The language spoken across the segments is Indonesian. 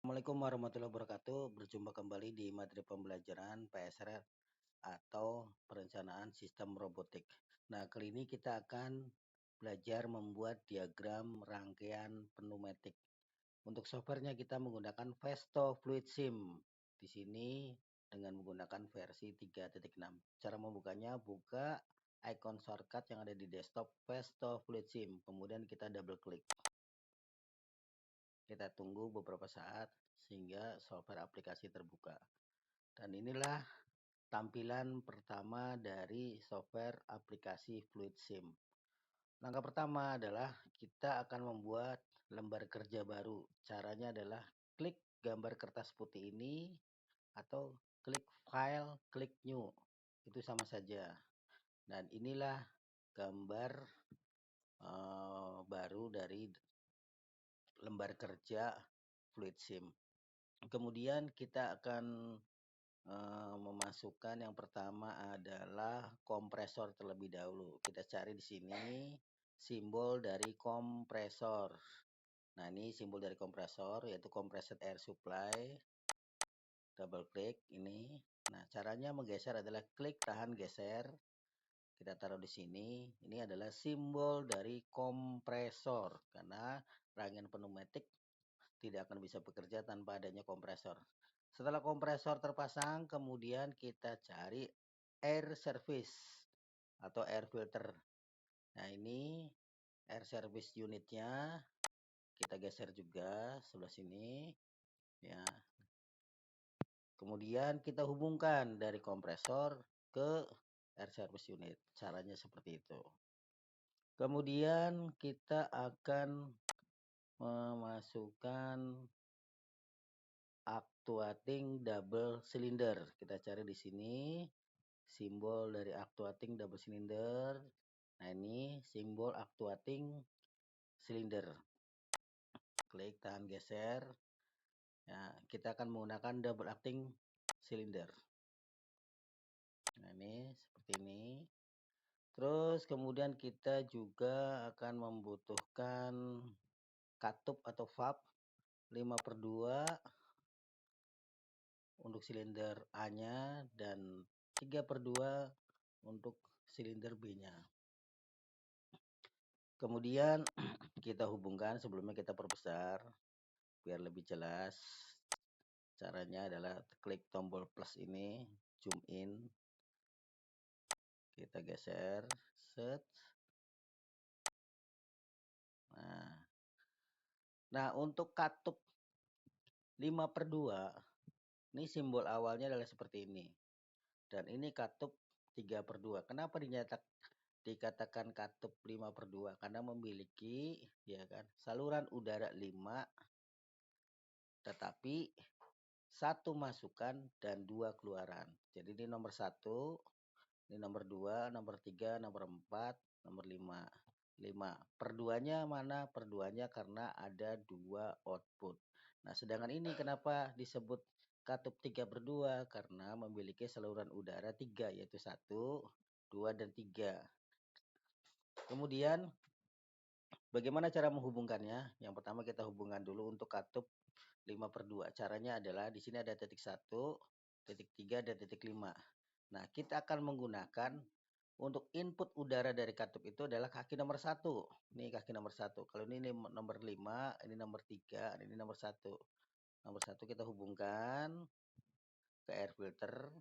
Assalamualaikum warahmatullahi wabarakatuh. Berjumpa kembali di materi pembelajaran PSR atau perencanaan sistem robotik. Nah, kali ini kita akan belajar membuat diagram rangkaian pneumatik. Untuk softwarenya kita menggunakan Vesto Fluid Sim. Di sini dengan menggunakan versi 3.6. Cara membukanya, buka icon shortcut yang ada di desktop Vesto Fluid Sim. Kemudian kita double klik. Kita tunggu beberapa saat sehingga software aplikasi terbuka. Dan inilah tampilan pertama dari software aplikasi Fluid Sim. Langkah pertama adalah kita akan membuat lembar kerja baru. Caranya adalah klik gambar kertas putih ini atau klik file, klik new. Itu sama saja. Dan inilah gambar baru dari lembar kerja Fluid Sim. Kemudian kita akan memasukkan yang pertama adalah kompresor terlebih dahulu. Kita cari di sini simbol dari kompresor. Nah, ini simbol dari kompresor yaitu compressed air supply. Double klik ini. Nah, caranya menggeser adalah klik tahan geser. Kita taruh di sini. Ini adalah simbol dari kompresor karena rangkaian pneumatik tidak akan bisa bekerja tanpa adanya kompresor. Setelah kompresor terpasang, kemudian kita cari air service atau air filter. Nah, ini air service unitnya kita geser juga sebelah sini ya. Kemudian kita hubungkan dari kompresor ke air service unit. Caranya seperti itu. Kemudian kita akan memasukkan actuating double cylinder. Kita cari di sini simbol dari actuating double cylinder. Nah, ini simbol actuating cylinder. Klik tahan geser. Ya, kita akan menggunakan double acting cylinder. Nah, ini seperti ini. Terus kemudian kita juga akan membutuhkan katup atau valve 5/2 untuk silinder A-nya dan 3/2 untuk silinder B-nya. Kemudian kita hubungkan, sebelumnya kita perbesar biar lebih jelas. Caranya adalah klik tombol plus ini, zoom in. Kita geser, set. Nah, untuk katup 5/2, ini simbol awalnya adalah seperti ini. Dan ini katup 3/2. Kenapa dikatakan katup 5/2? Karena memiliki ya kan saluran udara 5, tetapi 1 masukan dan 2 keluaran. Jadi ini nomor 1, ini nomor 2, nomor 3, nomor 4, nomor 5. 5/2-nya mana? Per-2-nya karena ada 2 output. Nah, sedangkan ini kenapa disebut katup 3/2? Karena memiliki saluran udara 3, yaitu 1, 2, dan 3. Kemudian bagaimana cara menghubungkannya? Yang pertama kita hubungkan dulu untuk katup 5/2. Caranya adalah di sini ada titik 1, titik 3, dan titik 5. Nah, kita akan menggunakan untuk input udara dari katup itu adalah kaki nomor 1. Ini kaki nomor 1. Kalau ini nomor 5, ini nomor 3, ini nomor 1. Nomor 1 kita hubungkan ke air filter.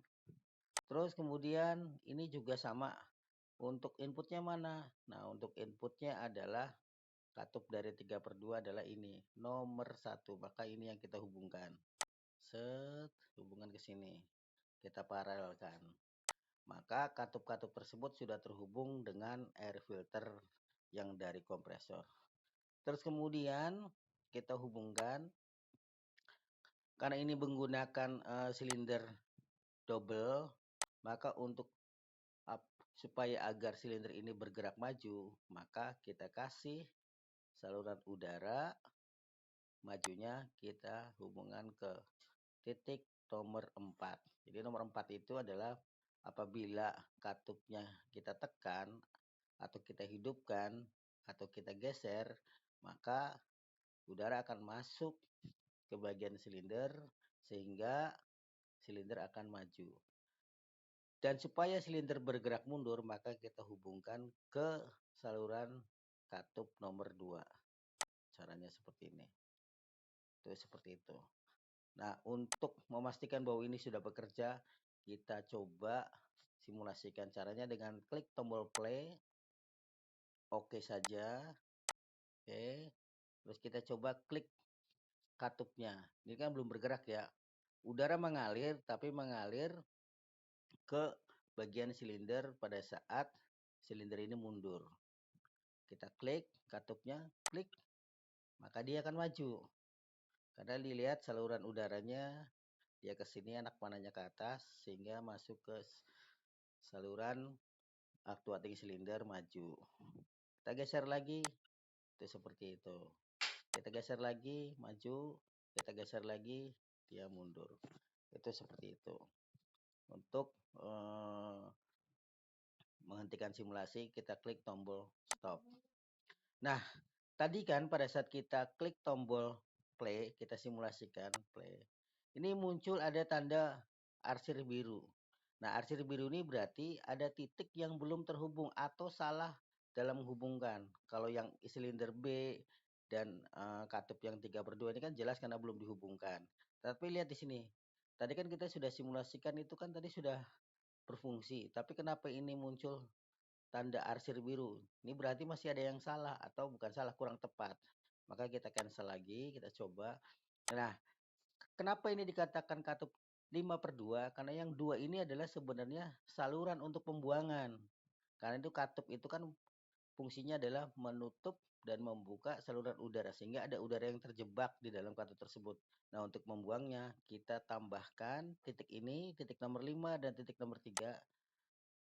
Terus kemudian ini juga sama. Untuk inputnya mana? Nah, untuk inputnya adalah katup dari 3/2 adalah ini. Nomor 1. Maka ini yang kita hubungkan. Set, hubungan ke sini. Kita paralelkan. Maka katup-katup tersebut sudah terhubung dengan air filter yang dari kompresor. Terus kemudian kita hubungkan, karena ini menggunakan silinder double, maka untuk supaya agar silinder ini bergerak maju, maka kita kasih saluran udara, majunya kita hubungan ke titik nomor 4. Jadi nomor 4 itu adalah apabila katupnya kita tekan atau kita hidupkan atau kita geser, maka udara akan masuk ke bagian silinder sehingga silinder akan maju. Dan supaya silinder bergerak mundur, maka kita hubungkan ke saluran katup nomor 2. Caranya seperti ini. Itu seperti itu. Nah, untuk memastikan bahwa ini sudah bekerja, kita coba simulasikan caranya dengan klik tombol play. Oke saja. Oke. Terus kita coba klik katupnya. Ini kan belum bergerak ya. Udara mengalir, tapi mengalir ke bagian silinder pada saat silinder ini mundur. Kita klik katupnya, klik, maka dia akan maju. Karena dilihat saluran udaranya, dia ke sini, anak panahnya ke atas, sehingga masuk ke saluran actuating silinder, maju. Kita geser lagi, itu seperti itu. Kita geser lagi, maju. Kita geser lagi, dia mundur. Itu seperti itu. Untuk menghentikan simulasi, kita klik tombol stop. Nah, tadi kan pada saat kita klik tombol play, kita simulasikan play. Ini muncul ada tanda arsir biru. Nah, arsir biru ini berarti ada titik yang belum terhubung atau salah dalam menghubungkan. Kalau yang silinder B dan katup yang 3/2 ini kan jelas karena belum dihubungkan. Tapi lihat di sini. Tadi kan kita sudah simulasikan itu kan tadi sudah berfungsi. Tapi kenapa ini muncul tanda arsir biru? Ini berarti masih ada yang salah atau bukan salah, kurang tepat. Maka kita cancel lagi, kita coba. Nah, kenapa ini dikatakan katup 5/2? Karena yang 2 ini adalah sebenarnya saluran untuk pembuangan. Karena itu katup itu kan fungsinya adalah menutup dan membuka saluran udara sehingga ada udara yang terjebak di dalam katup tersebut. Nah, untuk membuangnya kita tambahkan titik ini, titik nomor 5 dan titik nomor 3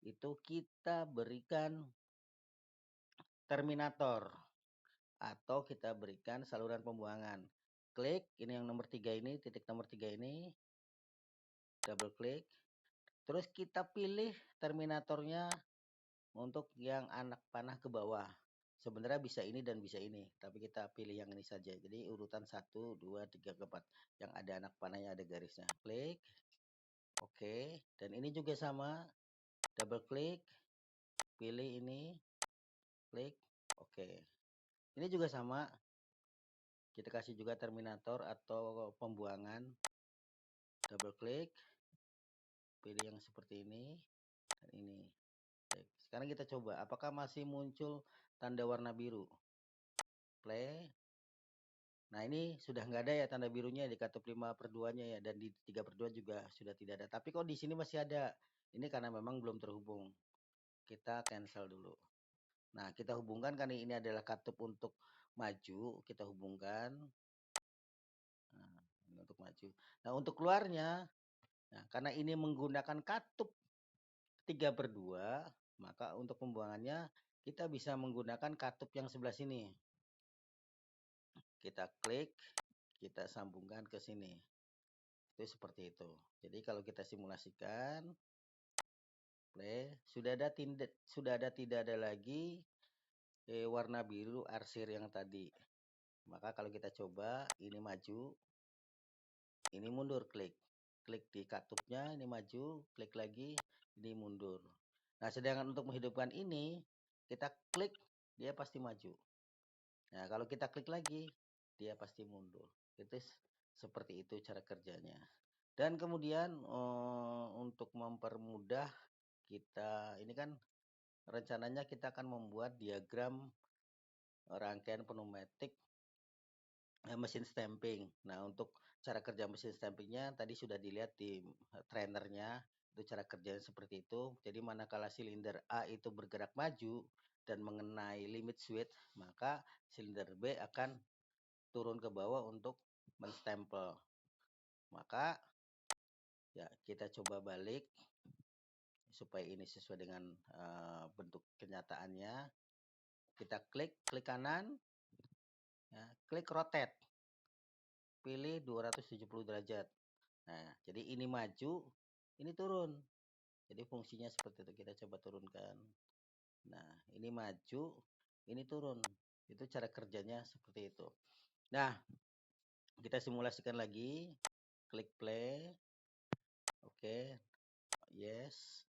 itu kita berikan terminator atau kita berikan saluran pembuangan. Klik ini yang nomor 3 ini, titik nomor 3 ini, double klik. Terus kita pilih terminatornya untuk yang anak panah ke bawah. Sebenarnya bisa ini dan bisa ini, tapi kita pilih yang ini saja. Jadi urutan 1, 2, 3, 4. Yang ada anak panahnya, ada garisnya. Klik. Oke. Dan ini juga sama. Double klik. Pilih ini. Klik. Oke. Ini juga sama. Kita kasih juga terminator atau pembuangan. Double klik. Pilih yang seperti ini. Dan ini. Sekarang kita coba, apakah masih muncul tanda warna biru? Play. Nah, ini sudah nggak ada ya tanda birunya di katup 5/2-nya ya, dan di 3/2 juga sudah tidak ada. Tapi kok di sini masih ada? Ini karena memang belum terhubung. Kita cancel dulu. Nah, kita hubungkan karena ini adalah katup untuk maju, kita hubungkan. Nah, ini untuk maju. Nah, untuk keluarnya, nah, karena ini menggunakan katup 3/2, maka untuk pembuangannya kita bisa menggunakan katup yang sebelah sini. Kita klik, kita sambungkan ke sini. Itu seperti itu. Jadi kalau kita simulasikan, play, sudah tidak ada lagi warna biru arsir yang tadi. Maka kalau kita coba, ini maju, ini mundur, klik. Klik di katupnya, ini maju, klik lagi, ini mundur. Nah, sedangkan untuk menghidupkan ini, kita klik, dia pasti maju. Nah, kalau kita klik lagi, dia pasti mundur. Itu seperti itu cara kerjanya. Dan kemudian untuk mempermudah kita, ini kan rencananya kita akan membuat diagram rangkaian pneumatik mesin stamping. Nah, untuk cara kerja mesin stampingnya tadi sudah dilihat di trainernya, itu cara kerjanya seperti itu. Jadi manakala silinder A itu bergerak maju dan mengenai limit switch, maka silinder B akan turun ke bawah untuk menstempel. Maka ya kita coba balik supaya ini sesuai dengan bentuk kenyataannya. Kita klik kanan, ya, klik rotate, pilih 270 derajat. Nah, jadi ini maju, ini turun. Jadi fungsinya seperti itu. Kita coba turunkan. Nah, ini maju, ini turun. Itu cara kerjanya seperti itu. Nah, Kita simulasikan lagi. Klik play. Oke. Yes.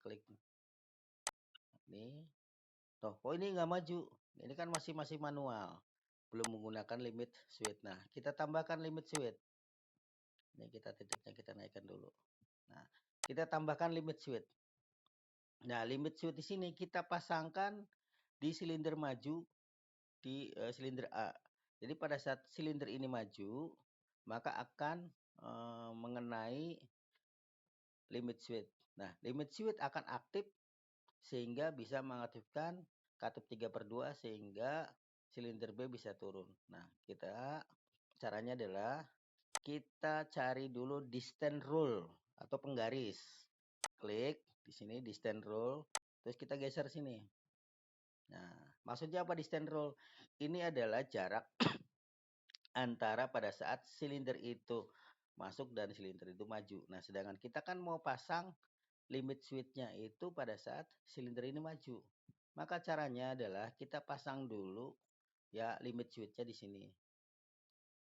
Klik ini. Tuh, oh ini nggak maju. Ini kan masih manual. Belum menggunakan limit switch. Nah, kita tambahkan limit switch. Ini kita titiknya kita naikkan dulu. Nah, kita tambahkan limit switch. Nah, limit switch di sini kita pasangkan di silinder maju di silinder A. Jadi pada saat silinder ini maju, maka akan mengenai limit switch. Nah, limit switch akan aktif sehingga bisa mengaktifkan katup 3/2 sehingga silinder B bisa turun. Nah, caranya adalah kita cari dulu distance rule atau penggaris. Klik di sini distance rule, terus kita geser sini. Nah, maksudnya apa distance rule? Ini adalah jarak antara pada saat silinder itu masuk dan silinder itu maju. Nah, sedangkan kita kan mau pasang limit switch-nya itu pada saat silinder ini maju. Maka caranya adalah kita pasang dulu ya limit switch-nya di sini.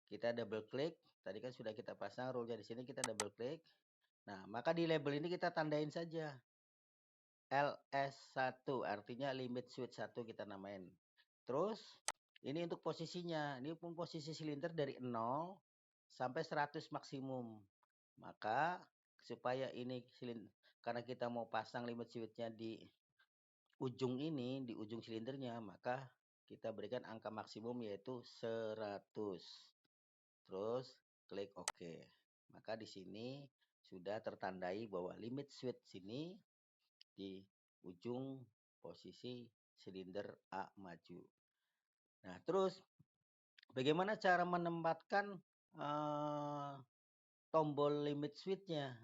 Kita double klik, tadi kan sudah kita pasang rule-nya di sini, kita double klik. Nah, maka di label ini kita tandain saja LS1, artinya limit switch 1 kita namain. Terus ini untuk posisinya, ini pun posisi silinder dari 0 sampai 100 maksimum. Maka supaya ini silinder, karena kita mau pasang limit switch-nya di ujung ini, di ujung silindernya, maka kita berikan angka maksimum yaitu 100. Terus klik OK. Maka di sini sudah tertandai bahwa limit switch sini di ujung posisi silinder A maju. Nah, terus bagaimana cara menempatkan tombol limit switch-nya?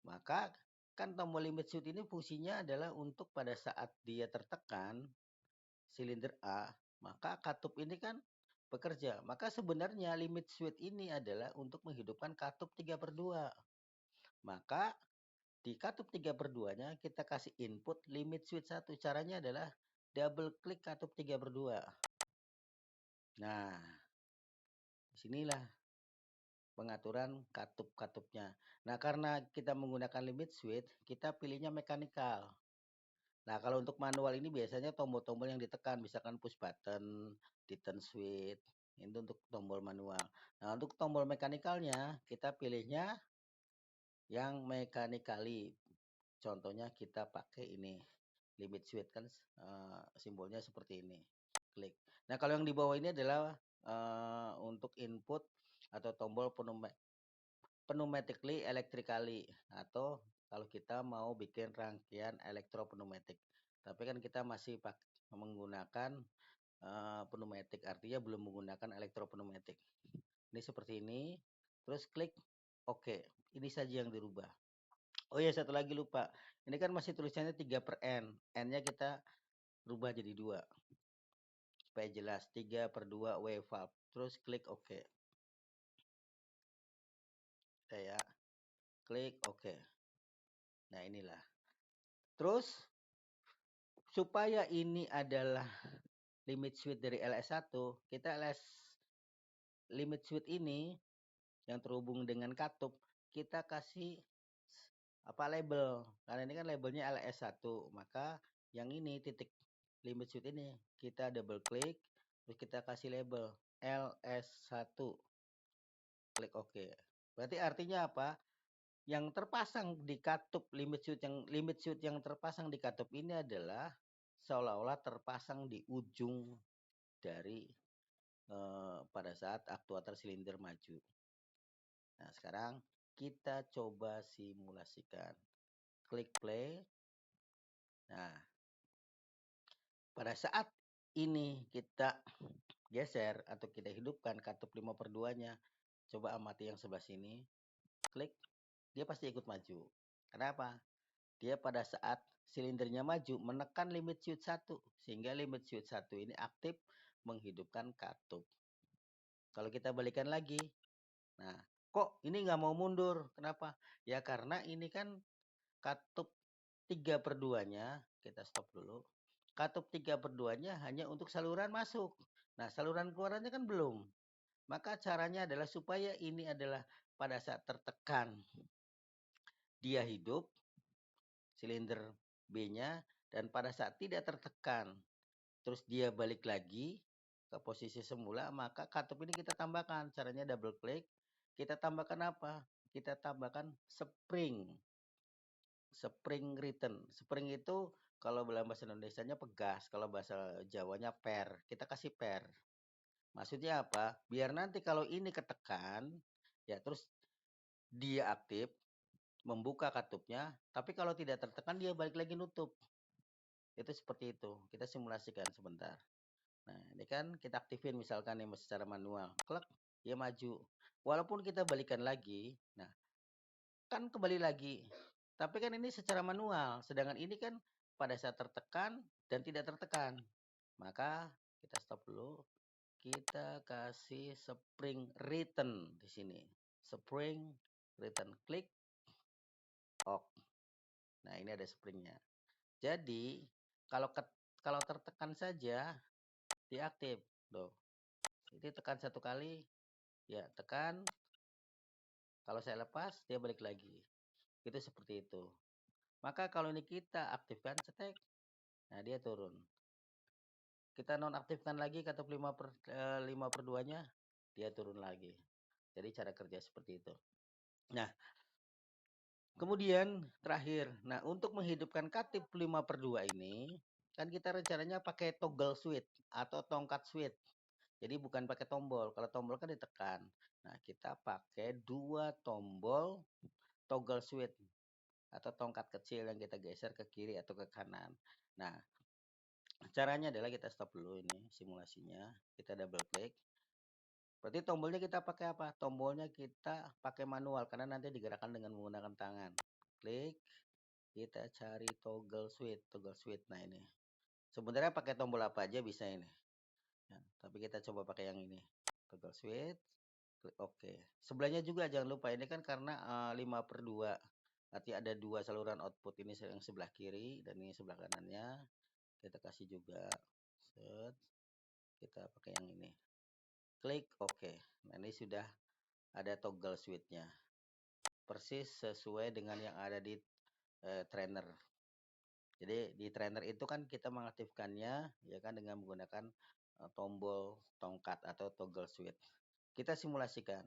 Maka kan tombol limit switch ini fungsinya adalah untuk pada saat dia tertekan silinder A, maka katup ini kan bekerja. Maka sebenarnya limit switch ini adalah untuk menghidupkan katup 3/2. Maka di katup 3/2-nya kita kasih input limit switch 1. Caranya adalah double klik katup 3/2. Nah, disinilah pengaturan katup-katupnya. Nah, karena kita menggunakan limit switch, kita pilihnya mechanical. Nah, kalau untuk manual ini biasanya tombol-tombol yang ditekan, misalkan push button, return switch, itu untuk tombol manual. Nah, untuk tombol mekanikalnya, kita pilihnya yang mechanically. Contohnya kita pakai ini, limit switch kan simbolnya seperti ini. Klik. Nah, kalau yang di bawah ini adalah untuk input atau tombol pneumatically electrically, atau kalau kita mau bikin rangkaian elektropneumatik. Tapi kan kita masih menggunakan pneumatik, artinya belum menggunakan elektropneumatik. Ini seperti ini. Terus klik OK. Ini saja yang dirubah. Oh ya, satu lagi lupa. Ini kan masih tulisannya 3/n. N-nya kita rubah jadi 2. Supaya jelas 3/2 wave valve. Terus klik OK. Ya, klik OK. Nah, inilah. Terus supaya ini adalah limit switch dari LS1, kita limit switch ini yang terhubung dengan katup, kita kasih label. Karena ini kan labelnya LS1, maka yang ini titik limit switch ini kita double klik, terus kita kasih label LS1. Klik OK. Berarti artinya apa? Yang terpasang di katup limit switch yang terpasang di katup ini adalah seolah-olah terpasang di ujung dari pada saat aktuator silinder maju. Nah, sekarang kita coba simulasikan. Klik play. Nah, pada saat ini kita geser atau kita hidupkan katup 5/2-nya, coba amati yang sebelah sini. Klik, dia pasti ikut maju. Kenapa? Dia pada saat silindernya maju menekan limit switch 1, sehingga limit switch 1 ini aktif menghidupkan katup. Kalau kita balikan lagi, nah kok ini nggak mau mundur? Kenapa? Ya karena ini kan katup 3/2-nya, kita stop dulu. Katup 3/2-nya hanya untuk saluran masuk. Nah, saluran keluarannya kan belum. Maka caranya adalah supaya ini adalah pada saat tertekan dia hidup, silinder B-nya, dan pada saat tidak tertekan terus dia balik lagi ke posisi semula, maka katup ini kita tambahkan. Caranya double klik. Kita tambahkan apa? Kita tambahkan spring. Spring return. Spring itu kalau dalam bahasa Indonesianya pegas, kalau bahasa Jawanya per. Kita kasih per. Maksudnya apa? Biar nanti kalau ini ketekan, ya terus dia aktif, membuka katupnya, tapi kalau tidak tertekan dia balik lagi nutup. Itu seperti itu. Kita simulasikan sebentar. Nah, ini kan kita aktifin misalkan nih secara manual. Klek, dia maju. Walaupun kita balikan lagi, nah kan kembali lagi. Tapi kan ini secara manual. Sedangkan ini kan pada saat tertekan dan tidak tertekan. Maka kita stop dulu. Kita kasih spring return di sini. Spring return. Klik. OK. Nah, ini ada springnya. Jadi, kalau kalau tertekan saja, diaktif. Loh. Jadi tekan satu kali, ya tekan. Kalau saya lepas, dia balik lagi. Itu seperti itu. Maka kalau ini kita aktifkan, cetek. Nah, dia turun. Kita nonaktifkan lagi katup 5/2-nya, dia turun lagi. Jadi cara kerja seperti itu. Nah, kemudian terakhir. Nah, untuk menghidupkan katup 5/2 ini, kan kita rencananya pakai toggle switch atau tongkat switch. Jadi bukan pakai tombol. Kalau tombol kan ditekan. Nah, kita pakai 2 tombol toggle switch atau tongkat kecil yang kita geser ke kiri atau ke kanan. Nah, caranya adalah kita stop dulu ini simulasinya. Kita double klik. Berarti tombolnya kita pakai apa? Tombolnya kita pakai manual karena nanti digerakkan dengan menggunakan tangan. Klik, kita cari toggle switch, toggle switch. Nah, ini. Sebenarnya pakai tombol apa aja bisa ini. Ya, tapi kita coba pakai yang ini. Toggle switch. Klik OK. Sebelahnya juga jangan lupa ini kan karena 5/2. Berarti ada 2 saluran output, ini yang sebelah kiri dan ini sebelah kanannya. Kita kasih juga. Set. Kita pakai yang ini. Klik OK. Nah, ini sudah ada toggle switch-nya. Persis sesuai dengan yang ada di trainer. Jadi di trainer itu kan kita mengaktifkannya ya kan dengan menggunakan tombol tongkat atau toggle switch. Kita simulasikan.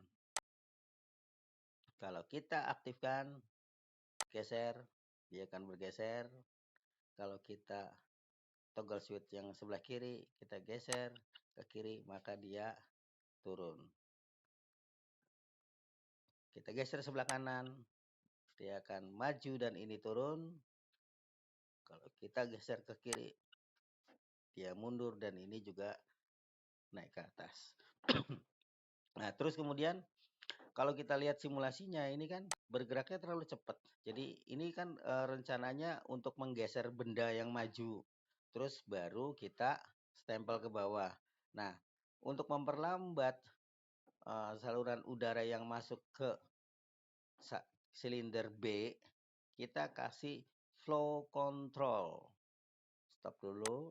Kalau kita aktifkan, geser, dia akan bergeser. Kalau kita toggle switch yang sebelah kiri, kita geser ke kiri, maka dia turun. Kita geser sebelah kanan, dia akan maju dan ini turun. Kalau kita geser ke kiri, dia mundur dan ini juga naik ke atas. Nah, terus kemudian kalau kita lihat simulasinya ini kan bergeraknya terlalu cepat. Jadi ini kan rencananya untuk menggeser benda yang maju. Terus baru kita stempel ke bawah. Nah, untuk memperlambat saluran udara yang masuk ke silinder B, kita kasih flow control. Stop dulu.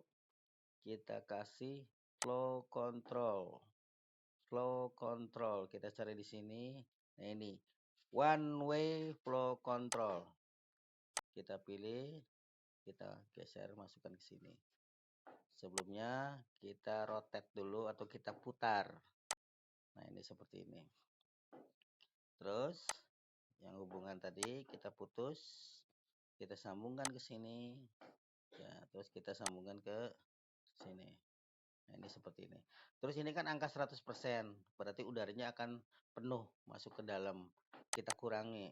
Kita kasih flow control. Flow control. Kita cari di sini. Nah, ini one way flow control. Kita pilih, kita geser, masukkan ke sini. Sebelumnya kita rotate dulu atau kita putar. Nah, ini seperti ini. Terus yang hubungan tadi kita putus, kita sambungkan ke sini. Ya, terus kita sambungkan ke sini. Nah, ini seperti ini. Terus ini kan angka 100%, berarti udaranya akan penuh masuk ke dalam. Kita kurangi.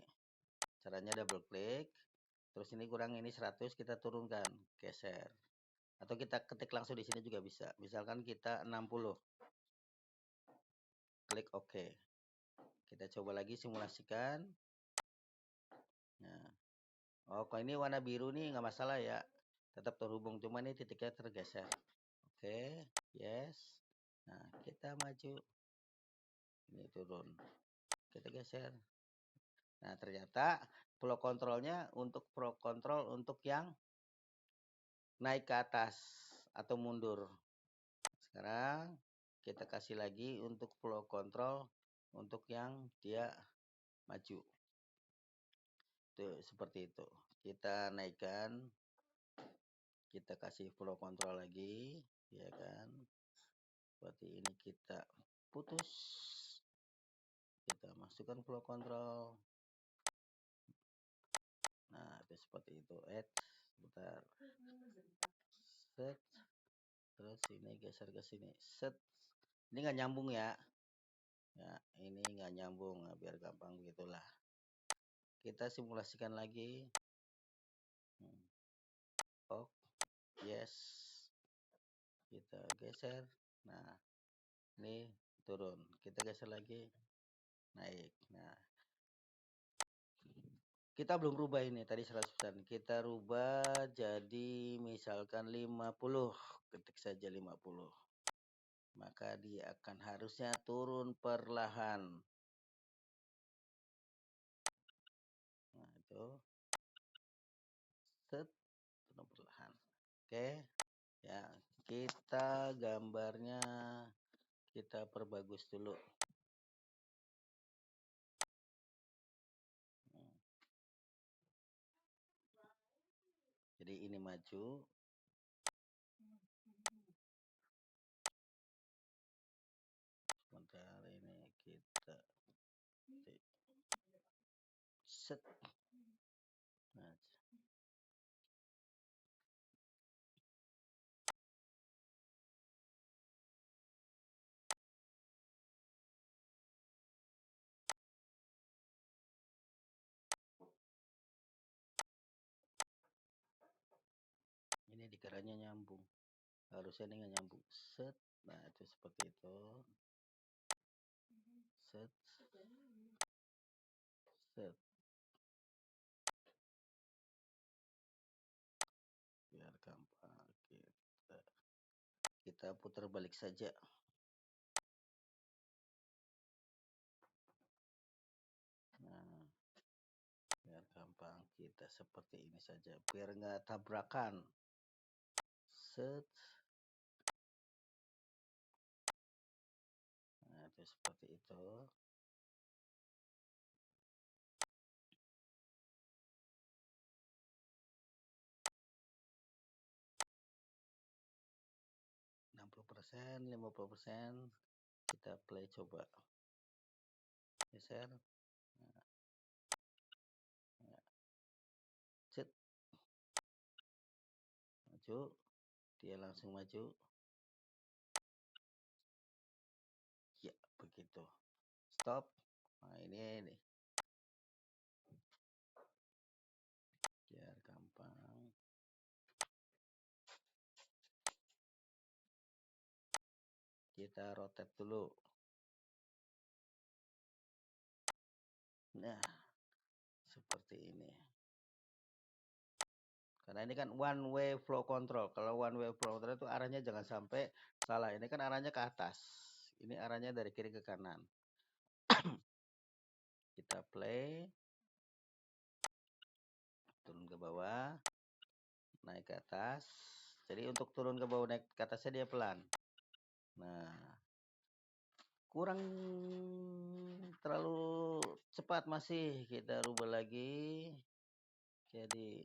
Caranya double klik. Terus ini kurang, ini 100, kita turunkan, geser. Atau kita ketik langsung di sini juga bisa. Misalkan kita 60. Klik OK. Kita coba lagi simulasikan. Nah. Oh, kalau ini warna biru nih nggak masalah ya. Tetap terhubung, cuma ini titiknya tergeser. Oke, yes. Nah, kita maju. Ini turun. Kita geser. Nah, ternyata flow controlnya untuk flow control untuk yang naik ke atas atau mundur. Sekarang kita kasih lagi untuk flow control untuk yang dia maju. Tuh, seperti itu. Kita naikkan, kita kasih flow control lagi, ya kan. Seperti ini kita putus. Kita masukkan flow control. Nah, itu seperti itu. Sebentar. Set. Terus ini geser ke sini. Set. Ini nggak nyambung ya. Ya, ini nggak nyambung. Nah, biar gampang begitulah. Kita simulasikan lagi. Oh, yes. Kita geser. Nah, ini turun. Kita geser lagi. Naik. Nah, kita belum rubah ini tadi 100%. Kita rubah jadi misalkan 50. Ketik saja 50. Maka dia akan harusnya turun perlahan. Nah, itu. Set. Turun perlahan. Oke. Ya, kita gambarnya kita perbagus dulu. Jadi ini maju. Sebentar ini kita set. Nah, ini dikiranya nyambung. Harusnya ini nggak nyambung. Set. Nah, itu seperti itu. Set. Set. Biar gampang kita putar balik saja. Nah, biar gampang kita seperti ini saja. Biar nggak tabrakan. Set. Nah, itu seperti itu. %, 50%. Kita play coba. Geser. Nah. Set. Maju. Dia langsung maju. Ya, begitu. Stop. Nah, ini. Biar gampang. Kita rotate dulu. Nah, seperti ini. Karena ini kan one way flow control. Kalau one way flow control itu arahnya jangan sampai salah. Ini kan arahnya ke atas. Ini arahnya dari kiri ke kanan. Kita play. Turun ke bawah. Naik ke atas. Jadi untuk turun ke bawah naik ke atasnya dia pelan. Nah, kurang terlalu cepat masih. Kita rubah lagi. Jadi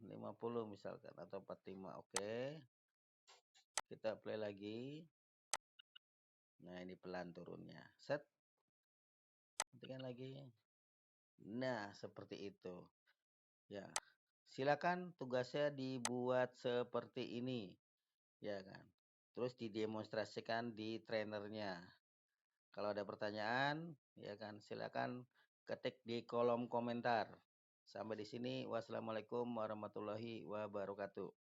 50 misalkan atau 45. Oke. Kita play lagi. Nah, ini pelan turunnya. Set. Hentikan lagi. Nah, seperti itu. Ya. Silakan tugasnya dibuat seperti ini. Ya kan. Terus didemonstrasikan di trainernya. Kalau ada pertanyaan, ya kan, silakan ketik di kolom komentar. Sampai di sini. Wassalamualaikum warahmatullahi wabarakatuh.